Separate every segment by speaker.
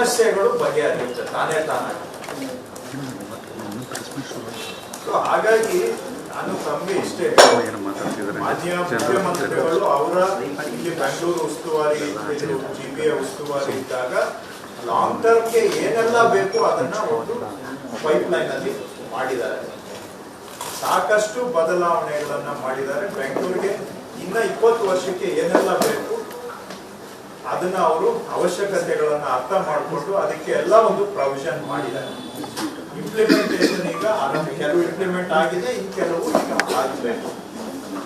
Speaker 1: ಸಮಸ್ಯೆಗಳು ಬಗೆಹರಿಯುತ್ತೆ ತಾನೇ ತಾನಾಗಿ. ಸೊ ಹಾಗಾಗಿ ನಾನು ತಮಗೆ ಇಷ್ಟೇ, ಮಾನ್ಯ ಮುಖ್ಯಮಂತ್ರಿಗಳು ಅವರ ಇಲ್ಲಿ ಬೆಂಗಳೂರು ಉಸ್ತುವಾರಿ, GBA ಉಸ್ತುವಾರಿ ಇದ್ದಾಗ ಲಾಂಗ್ ಟರ್ಮ್ಗೆ ಏನೆಲ್ಲ ಬೇಕು ಅದನ್ನ ಒಂದು ಪೈಪ್ಲೈನ್ ಅಲ್ಲಿ ಮಾಡಿದ್ದಾರೆ. ಸಾಕಷ್ಟು ಬದಲಾವಣೆಗಳನ್ನ ಮಾಡಿದ್ದಾರೆ. ಬೆಂಗಳೂರಿಗೆ ಇನ್ನ 20 ವರ್ಷಕ್ಕೆ ಏನೆಲ್ಲ ಬೇಕು ಅದನ್ನ ಅವರು ಅವಶ್ಯಕತೆಗಳನ್ನ ಅರ್ಥ ಮಾಡಿಕೊಂಡು ಅದಕ್ಕೆ ಎಲ್ಲ ಒಂದು ಪ್ರೊವಿಷನ್ ಮಾಡಿದ್ದಾರೆ. ಇಂಪ್ಲಿಮೆಂಟೇಷನ್ ಈಗ ಕೆಲವು ಇಂಪ್ಲಿಮೆಂಟ್ ಆಗಿದೆ, ಇನ್ನು ಕೆಲವು ಈಗ ಆಗಬೇಕು.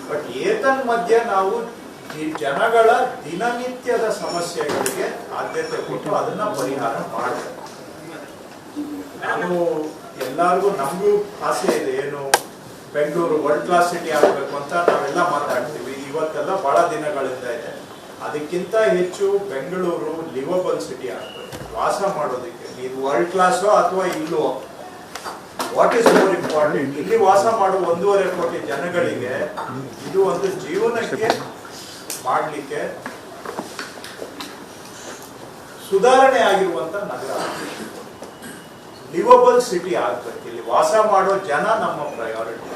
Speaker 1: ಬಟ್ ಏತನ್ ಮಧ್ಯೆ ನಾವು ಈ ಜನಗಳ ದಿನನಿತ್ಯದ ಸಮಸ್ಯೆಗಳಿಗೆ ಆದ್ಯತೆ ಕೊಟ್ಟು ಅದನ್ನ ಪರಿಹಾರ ಮಾಡಬೇಕು. ನಾನು ಎಲ್ಲರಿಗೂ ನಮಗೂ ಆಸೆ ಇದೆ, ಏನು ಬೆಂಗಳೂರು ವರ್ಲ್ಡ್ ಕ್ಲಾಸ್ ಸಿಟಿ ಆಗಬೇಕು ಅಂತ ನಾವೆಲ್ಲ ಮಾತಾಡ್ತೀವಿ. ಇವತ್ತೆಲ್ಲ ಬಹಳ ದಿನಗಳಿಂದ ಇದೆ. ಅದಕ್ಕಿಂತ ಹೆಚ್ಚು ಬೆಂಗಳೂರು ಲಿವಬಲ್ ಸಿಟಿ ಆಗಬೇಕು, ವಾಸ ಮಾಡೋದಕ್ಕೆ. ಇದು ವರ್ಲ್ಡ್ ಕ್ಲಾಸೋ ಅಥವಾ ಇಲ್ಲೋ, ವಾಟ್ ಈಸ್ ಮೋರ್ ಇಂಪಾರ್ಟೆಂಟ್, ಇಲ್ಲಿ ವಾಸ ಮಾಡುವ 1.5 ಕೋಟಿ ಜನಗಳಿಗೆ ಇದು ಒಂದು ಜೀವನಕ್ಕೆ ಮಾಡಲಿಕ್ಕೆ ಸುಧಾರಣೆ ಆಗಿರುವಂತ ನಗರ, ಲಿವಬಲ್ ಸಿಟಿ ಆಗ್ಬೇಕು. ಇಲ್ಲಿ ವಾಸ ಮಾಡೋ ಜನ ನಮ್ಮ ಪ್ರಯಾರಿಟಿ,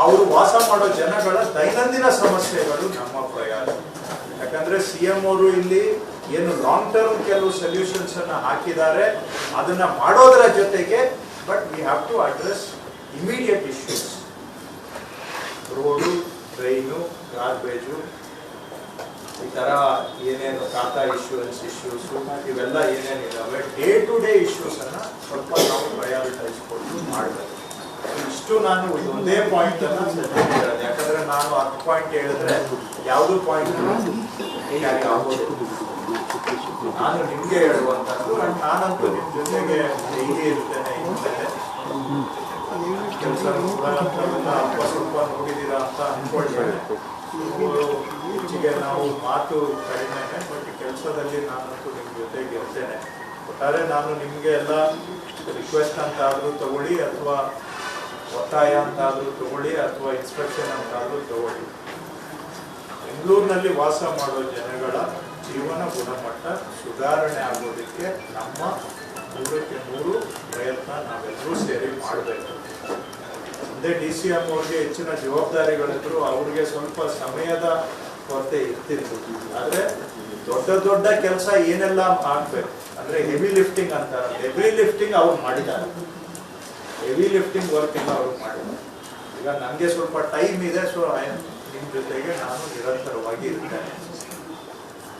Speaker 1: ಅವರು ವಾಸ ಮಾಡೋ ಜನಗಳ ದೈನಂದಿನ ಸಮಸ್ಯೆಗಳು ನಮ್ಮ ಪ್ರಯಾರಿಟಿ. ಯಾಕಂದ್ರೆ CM ಅವರು ಇಲ್ಲಿ ಏನು ಲಾಂಗ್ ಟರ್ಮ್ ಕೆಲವು ಸೊಲ್ಯೂಷನ್ಸ್ ಅನ್ನ ಹಾಕಿದ್ದಾರೆ, ಅದನ್ನ ಮಾಡೋದರ ಜೊತೆಗೆ but we have to address immediate issues. Road, train, garbage, ಈ ತರ ಏನೇನು ಖಾತಾ ಇಶ್ಯೂಸ್, ಇವೆಲ್ಲ ಏನೇನಿದಾವೆ ಡೇ ಟು ಡೇ ಇಶ್ಯೂಸ್ ಅನ್ನ ಸ್ವಲ್ಪ ನಾವು ಪ್ರಯಾರಿಟೈಸ್ ಕೊಟ್ಟು ಮಾಡಬೇಕು. ಇಷ್ಟು ನಾನು ಒಂದೇ ಪಾಯಿಂಟ್ ಅನ್ನ ಹೇಳೋದು, ಯಾಕಂದ್ರೆ ನಾನು 10 ಪಾಯಿಂಟ್ ಹೇಳಿದ್ರೆ ಯಾವುದು ಪಾಯಿಂಟ್ ಕ್ಯಾರಿ ಆಗೋದು. ನಾನು ನಿಮ್ಗೆ ಹೇಳುವಂತದ್ದು, ನಾನಂತೂ ನಿಮ್ ಜೊತೆಗೆ ಡೈಲಿ ಇರ್ತೇನೆ. ಕೆಲಸ ಸ್ವಲ್ಪ ನೋಡಿದೀರಾ ಅಂತ ಅನ್ಕೊಳ್ತೇನೆ. ಹೆಚ್ಚಿಗೆ ನಾವು ಮಾತು ಕಡಿಮೆನೆ, ಬಟ್ ಕೆಲಸದಲ್ಲಿ ನಾನಂತೂ ನಿಮ್ ಜೊತೆಗೆ ಇರ್ತೇನೆ. ಒಟ್ಟಾರೆ ನಾನು ನಿಮ್ಗೆ ಎಲ್ಲ ರಿಕ್ವೆಸ್ಟ್ ಅಂತ ಆದ್ರೂ ತಗೊಳ್ಳಿ, ಅಥವಾ ಒತ್ತಾಯ ಅಂತ ಆದ್ರೂ ತಗೊಳ್ಳಿ, ಅಥವಾ ಇನ್ಸ್ಟ್ರಕ್ಷನ್ ಅಂತ ಆದ್ರೂ ತಗೊಳ್ಳಿ, ಬೆಂಗಳೂರಿನಲ್ಲಿ ವಾಸ ಮಾಡೋ ಜನಗಳ ಜೀವನ ಗುಣಮಟ್ಟ ಸುಧಾರಣೆ ಆಗೋದಕ್ಕೆ ನಮ್ಮ 100ಕ್ಕೆ 100 ಪ್ರಯತ್ನ ನಾವೆಲ್ಲರೂ ಸೇರಿ ಮಾಡಬೇಕು. ಒಂದೇ DCM ಅವ್ರಿಗೆ ಹೆಚ್ಚಿನ ಜವಾಬ್ದಾರಿಗಳಿದ್ರು, ಅವ್ರಿಗೆ ಸ್ವಲ್ಪ ಸಮಯದ ಕೊರತೆ ಇರ್ತಿತ್ತು. ಆದ್ರೆ ದೊಡ್ಡ ದೊಡ್ಡ ಕೆಲಸ ಏನೆಲ್ಲ ಆಗ್ಬೇಕು ಅಂದ್ರೆ ಹೆವಿ ಲಿಫ್ಟಿಂಗ್ ಅಂತ, ಹೆವಿ ಲಿಫ್ಟಿಂಗ್ ಅವ್ರು ಮಾಡಿದ್ದಾರೆ. ಹೆವಿ ಲಿಫ್ಟಿಂಗ್ ವರ್ಕ್ ಎಲ್ಲ ಅವ್ರು ಮಾಡಿದ್ದಾರೆ. ಈಗ ನನಗೆ ಸ್ವಲ್ಪ ಟೈಮ್ ಇದೆ, ಸೊ ನಿಮ್ ಜೊತೆಗೆ ನಾನು ನಿರಂತರವಾಗಿ ಇರ್ತೇನೆ.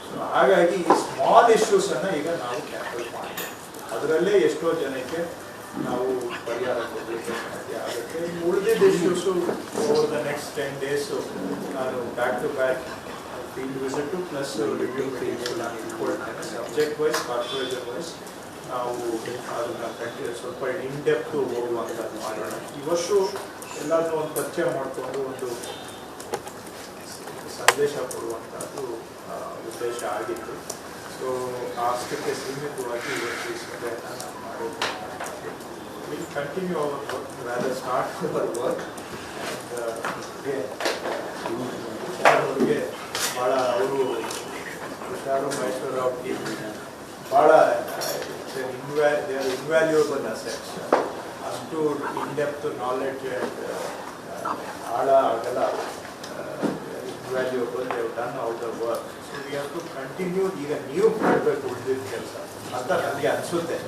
Speaker 1: ಸೊ ಹಾಗಾಗಿ ಈ ಸ್ಮಾಲ್ ಇಶ್ಯೂಸ್ ಅನ್ನ ಈಗ ನಾವು ಟ್ಯಾಕಲ್ ಮಾಡ್ತೀವಿ. ಅದರಲ್ಲೇ ಎಷ್ಟೋ ಜನಕ್ಕೆ ನಾವು ಪರಿಹಾರ ಕೊಡಲಿಕ್ಕೆ ಸಾಧ್ಯ ಆಗುತ್ತೆ. ಉಳಿದಿದ್ದ issues over the next 10 days ನಾನು back to back field visit plus review meetings ನಾನು ಇಟ್ಕೊಳ್ತೇನೆ. ಸಬ್ಜೆಕ್ಟ್ ವೈಸ್, ಕಾರ್ಪೊರೇಷನ್ ವೈಸ್ ನಾವು ಅದನ್ನ ಸ್ವಲ್ಪ ಇನ್ ಡೆಪ್ತ್ ಹೋಗುವಂಥದ್ದು ಮಾಡೋಣ. ಇವತ್ತು ಎಲ್ಲಾದ್ರೂ ಒಂದು ಪರಿಚಯ ಮಾಡಿಕೊಂಡು ಒಂದು ಸಂದೇಶ ಕೊಡುವಂಥದ್ದು ಉದ್ದೇಶ ಆಗಿತ್ತು. ಸೊ ಅಷ್ಟಕ್ಕೆ ಸೀಮಿತವಾಗಿ ಇವತ್ತು ಈ ಸಭೆಯನ್ನು ನಾನು ಮಾಡೋದು. Will continue our work, rather start our work. ಅವ್ರಿಗೆ ಭಾಳ ಅವರು ತುಷಾರು ಮಹೇಶ್ವರ ಅವ್ರಿಗೆ ಭಾಳ ಇನ್ವ್ಯಾಲ್ಯೂಯಬಲ್ ಅಸೆಟ್ಸ್. ಅಷ್ಟು ಇನ್ ಡೆಪ್ತ್ ನಾಲೆಡ್ಜ್ ಆಳ ಆಗಲ್ಲ, invaluable. They have done out the work. So we have to continue. ಈಗ ನೀವು ಮಾಡಬೇಕು ಉಳಿದಿದ್ದ ಕೆಲಸ ಅಂತ ನನಗೆ ಅನಿಸುತ್ತೆ.